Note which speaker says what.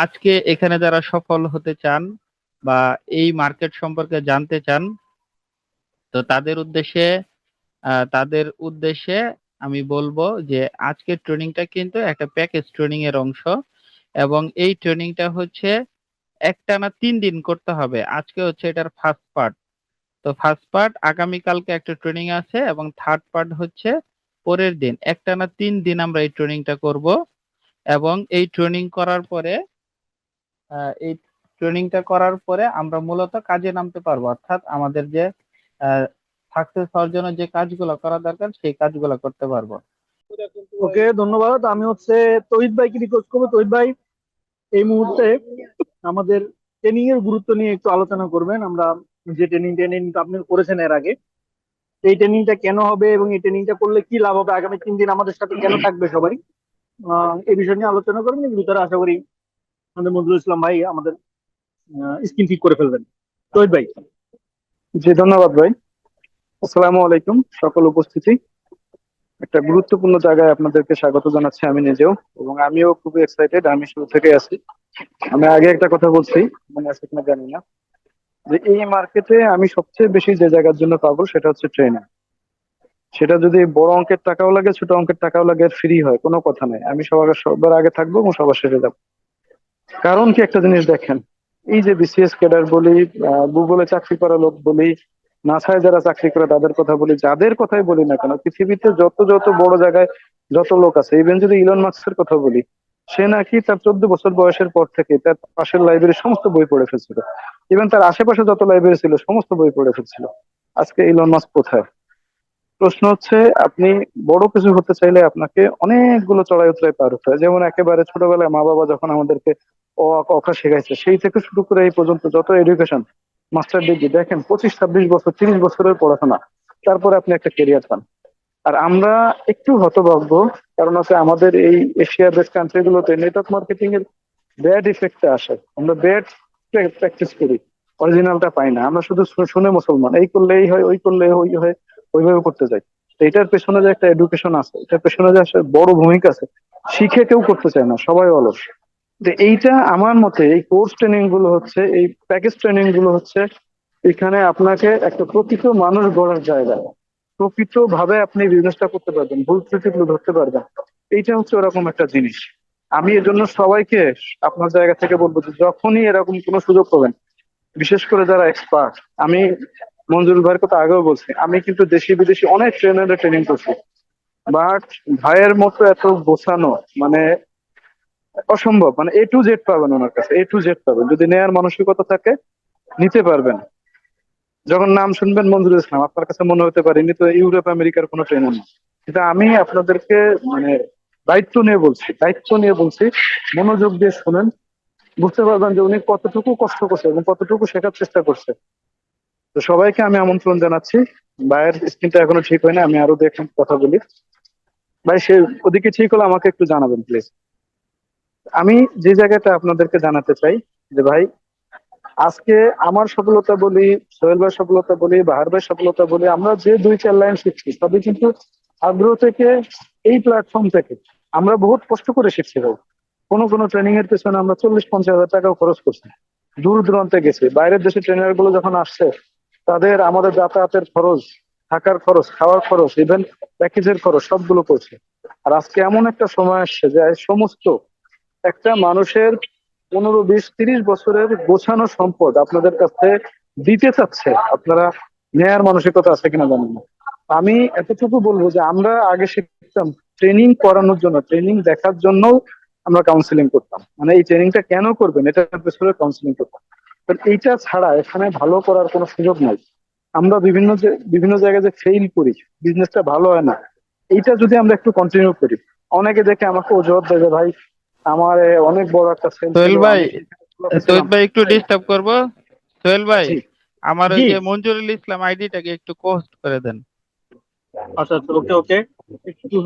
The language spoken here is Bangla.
Speaker 1: আজকে এখানে যারা সফল হতে চান বা এই মার্কেট সম্পর্কে জানতে চান, তো তাদের উদ্দেশ্যে আমি বলবো যে আজকের ট্রেনিংটা কিন্তু একটা প্যাকেজ ট্রেনিং এর অংশ, এবং এই ট্রেনিংটা হচ্ছে একটানা 3 দিন করতে হবে। আজকে হচ্ছে এটার ফার্স্ট পার্ট। তো ফার্স্ট পার্ট আগামীকালকে একটা ট্রেনিং আছে, এবং থার্ড পার্ট হচ্ছে পরের দিন। একটানা 3 দিন আমরা এই ট্রেনিংটা করব, এবং এই ট্রেনিংটা করার পরে আমরা মূলত কাজে নামতে পারবো, অর্থাৎ আমাদের যে সাকসেস হওয়ার জন্য যে কাজগুলো করা দরকার সেই কাজগুলো করতে পারবো।
Speaker 2: ওকে, ধন্যবাদ। আমি তৌহিদ ভাইকে রিকোয়েস্ট করবো, তৌহিদ ভাই এই মুহূর্তে আমাদের ট্রেনিং এর গুরুত্ব নিয়ে একটু আলোচনা করবেন। আমরা যে ট্রেনিং আপনি করেছেন এর আগে, এই ট্রেনিংটা কেন হবে এবং এই ট্রেনিংটা করলে কি লাভ হবে, আগামী 3 দিন আমাদের সাথে কেন থাকবে সবাই, এই বিষয় নিয়ে আলোচনা করবেন। এর ভিতরে আশা করি আমাদের মঞ্জুরুল ইসলাম ভাই আমাদের স্ক্রিন ঠিক করে ফেলবেন। তৌহিদ ভাই।
Speaker 3: জি, ধন্যবাদ ভাই। আসসালামু আলাইকুম সকল উপস্থিতি। একটা গুরুত্বপূর্ণ জায়গায় আপনাদেরকে স্বাগত জানাচ্ছি আমি নিজেও, এবং আমিও খুবই এক্সাইটেড। আমি শুরু থেকে আছি। আমি আগে একটা কথা বলছি, মনে আছে কিনা জানি না, যে এই মার্কেটে আমি সবচেয়ে বেশি যে জায়গার জন্য পাবো সেটা হচ্ছে ট্রেনিং। সেটা যদি বড় অঙ্কের টাকাও লাগে, ছোট অঙ্কের টাকাও লাগে, ফ্রি হয়, কোনো কথা নাই। আমি সবার আগে থাকবো এবং সবার শেষে যাবো। কারণ কি, একটা জিনিস দেখেন, এই যে বিসিএস ক্যাডার বলি, গুগলে চাকরি করা লোক বলি, নাসায় যারা চাকরি করে তাদের কথা বলি, যাদের কথাই বলি না কেন, পৃথিবীতে যত যত বড় জায়গায় যত লোক আছে, ইভেন যদি ইলন মাস্কের কথা বলি, সে নাকি তার 14 বছর বয়সের পর থেকে তার পাশের লাইব্রেরির সমস্ত বই পড়ে ফেলছিল। ইভেন তার আশেপাশে যত লাইব্রেরি ছিল সমস্ত বই পড়ে ফেলছিল। আজকে ইলন মাস্ক কোথায়? প্রশ্ন হচ্ছে, আপনি বড় কিছু হতে চাইলে আপনাকে অনেকগুলো চড়াই উতরাই পার হতে হয়। যেমন একেবারে ছোটবেলায় মা বাবা যখন আমাদেরকে অ আ ক খ শেখাইছে, সেই থেকে শুরু করে এই পর্যন্ত যত এডুকেশন, মাস্টার ডিগ্রি দেখেন, 25-26 বছর 30 বছরের পড়াশোনা, তারপরে আপনি একটা কেরিয়ার পান। আর আমরা একটু হতভাগ্য, কারণ হচ্ছে আমাদের এই এশিয়া বেস্ট কান্ট্রি গুলোতে নেটওয়ার্ক মার্কেটিং এর ব্যাড ইফেক্টটা আসে। আমরা ব্যাড প্র্যাকটিস করি, অরিজিনালটা পাই না। আমরা শুধু শুনে মুসলমান, এই করলে এই হয়, ওই করলে ওই হয়, ওইভাবে করতে যাই। তো এটার পেছনে যে একটা এডুকেশন আছে, এটার পেছনে যে আসলে বড় ভূমিকা আছে, শিখে কেউ করতে চায় না, সবাই অলস। তো এইটা আমার মতে এই কোর্স ট্রেনিং গুলো হচ্ছে, এই প্যাকেজ ট্রেনিং গুলো হচ্ছে এখানে আপনাকে একটা প্রকৃত মানুষ গড়ার জায়গা। প্রকৃত ভাবে আপনি বিজনেসটা করতে পারবেন, ভুল ত্রুটিগুলো ধরতে পারবেন। এইটা হচ্ছে ওরকম একটা জিনিস। আমি এর জন্য সবাইকে আপনার জায়গা থেকে বলবো যে যখনই এরকম কোনো সুযোগ পাবেন, বিশেষ করে যারা এক্সপার্ট, আমি মঞ্জুরুল ভাইয়ের কথা আগেও বলছি, আমি কিন্তু দেশি বিদেশি অনেক ট্রেনারের ট্রেনিং করছি, বাট ভাইয়ের মতো এত গোছানো, মানে অসম্ভব। মানে A to Z পাবেন ওনার কাছে, A to Z পাবেন। যদি নেয়ার মানসিকতা থাকে, নিতে পারবেন। যখন নাম শুনবেন মঞ্জুরুল ইসলাম, আপনার কাছে মনে হতে পারে ইনি তো ইউরোপ আমেরিকার কোনো ট্রেনার না। কিন্তু আমি আপনাদেরকে মানে দায়িত্ব নিয়ে বলছি, মনোযোগ দিয়ে শুনেন, বুঝতে পারবেন যে উনি কতটুকু কষ্ট করছে এবং কতটুকু শেখার চেষ্টা করছে। তো সবাইকে আমি আমন্ত্রণ জানাচ্ছি। ভাইয়ের স্ক্রিনটা এখনো ঠিক হয় না, আমি আরো দেখে কথা বলি। ভাই, সে ওদিকে ঠিক হলে আমাকে একটু জানাবেন প্লিজ। আমি যে জায়গাটা আপনাদেরকে জানাতে চাই, যে ভাই, আজকে আমার সফলতা বলি, সোহেল ভাইয়ের সফলতা বলি, বাহার ভাইয়ের সফলতা বলি, আমরা যে 2-4 লাইন শিখছি সবই কিন্তু আগ্রহ থেকে, এই প্ল্যাটফর্ম থেকে। আমরা বহুত কষ্ট করে শিখছি ভাই। কোনো কোনো ট্রেনিং এর পেছনে আমরা 40-50 হাজার টাকাও খরচ করছি, দূর দূরান্তে গেছি। বাইরের দেশের ট্রেনার গুলো যখন আসছে, তাদের আমাদের যাতায়াতের খরচ, থাকার খরচ, খাওয়ার খরচ, ইভেন প্যাকেজের খরচ সবগুলো করছে। আর আজকে এমন একটা সময় আসছে যে সমস্ত একটা মানুষের 15-20-30 বছরের গোছানো সম্পদ আপনাদের কাছে দিতে চাচ্ছে। আপনারা নেয়ার মানসিকতা আছে কিনা জানেন না। আমি এতটুকু বলবো যে আমরা আগে শিখতাম ট্রেনিং করানোর জন্য, ট্রেনিং দেখার জন্য আমরা কাউন্সিলিং করতাম। মানে এই ট্রেনিংটা কেন করবেন এটার পেছনে কাউন্সিলিং করতাম। তো এইটা ছাড়া এখানে ভালো করার কোনো সুযোগ নাই। আমরা বিভিন্ন জায়গায় যে ফেইল করি, বিজনেসটা ভালো হয় না, এইটা যদি আমরা একটু কন্টিনিউ করি। অনেকে দেখে আমাকে অজুহাত দেয় যে ভাই, আমার অনেক বড় একটা সেল ছিল,
Speaker 1: সোহেল ভাই,
Speaker 3: আমি সেখানে ছিলাম।
Speaker 1: একটু ডিস্টার্ব করব। সোহেল ভাই,
Speaker 2: জি
Speaker 1: আমার ওই
Speaker 2: জি।
Speaker 1: যে মঞ্জুরুল ইসলাম আইডিটাকে একটু পোস্ট করে দেন।
Speaker 2: আচ্ছা আচ্ছা, ওকে ওকে। একটু